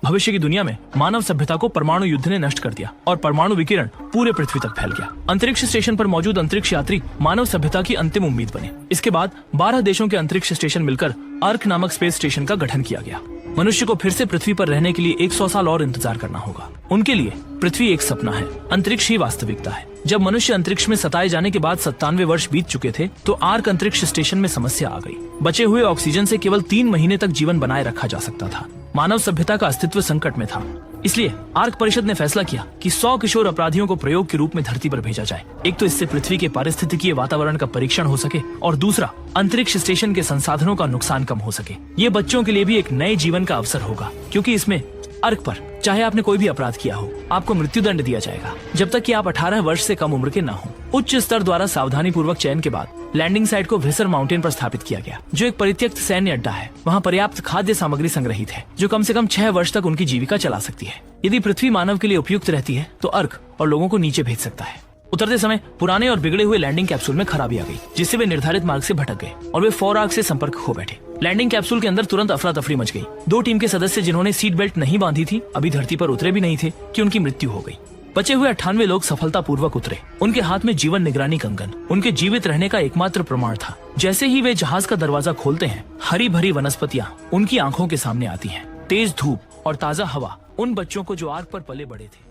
भविष्य की दुनिया में मानव सभ्यता को परमाणु युद्ध ने नष्ट कर दिया और परमाणु विकिरण पूरे पृथ्वी तक फैल गया। अंतरिक्ष स्टेशन पर मौजूद अंतरिक्ष यात्री मानव सभ्यता की अंतिम उम्मीद बने। इसके बाद 12 देशों के अंतरिक्ष स्टेशन मिलकर अर्क नामक स्पेस स्टेशन का गठन किया गया। मनुष्य को फिर से पृथ्वी पर रहने के लिए 100 साल और इंतजार करना होगा। उनके लिए पृथ्वी एक सपना है, अंतरिक्ष ही वास्तविकता है। जब मनुष्य अंतरिक्ष में सताए जाने के बाद 97 वर्ष बीत चुके थे तो आर्क अंतरिक्ष स्टेशन में समस्या आ गई। बचे हुए ऑक्सीजन से केवल 3 महीने तक जीवन बनाए रखा जा सकता था। मानव सभ्यता का अस्तित्व संकट में था। इसलिए आर्क परिषद ने फैसला किया कि 100 किशोर अपराधियों को प्रयोग के रूप में धरती पर भेजा जाए। एक तो इससे पृथ्वी के पारिस्थितिकीय वातावरण का परीक्षण हो सके और दूसरा अंतरिक्ष स्टेशन के संसाधनों का नुकसान कम हो सके। ये बच्चों के लिए भी एक नए जीवन का अवसर होगा, क्योंकि इसमें अर्क पर चाहे आपने कोई भी अपराध किया हो, आपको मृत्यु दंड दिया जाएगा जब तक कि आप 18 वर्ष से कम उम्र के न हो। उच्च स्तर द्वारा सावधानी पूर्वक चयन के बाद लैंडिंग साइट को व्हिसर माउंटेन पर स्थापित किया गया, जो एक परित्यक्त सैन्य अड्डा है। वहाँ पर्याप्त खाद्य सामग्री संग्रहित है जो कम से कम 6 वर्ष तक उनकी जीविका चला सकती है। यदि पृथ्वी मानव के लिए उपयुक्त रहती है तो अर्क और लोगों को नीचे भेज सकता है। उतरते समय पुराने और बिगड़े हुए लैंडिंग कैप्सूल में खराबी आ गई, जिससे वे निर्धारित मार्ग से भटक गए और वे फॉरआर्क से संपर्क खो बैठे। लैंडिंग कैप्सूल के अंदर तुरंत अफरा तफरी मच गई। 2 टीम के सदस्य जिन्होंने सीट बेल्ट नहीं बांधी थी अभी धरती पर उतरे भी नहीं थे कि उनकी मृत्यु हो गई। बचे हुए 98 लोग सफलतापूर्वक उतरे। उनके हाथ में जीवन निगरानी कंगन उनके जीवित रहने का एकमात्र प्रमाण था। जैसे ही वे जहाज का दरवाजा खोलते हैं, हरी भरी वनस्पतियां उनकी आंखों के सामने आती हैं। तेज धूप और ताजा हवा उन बच्चों को जो आर्क पर पले बड़े थे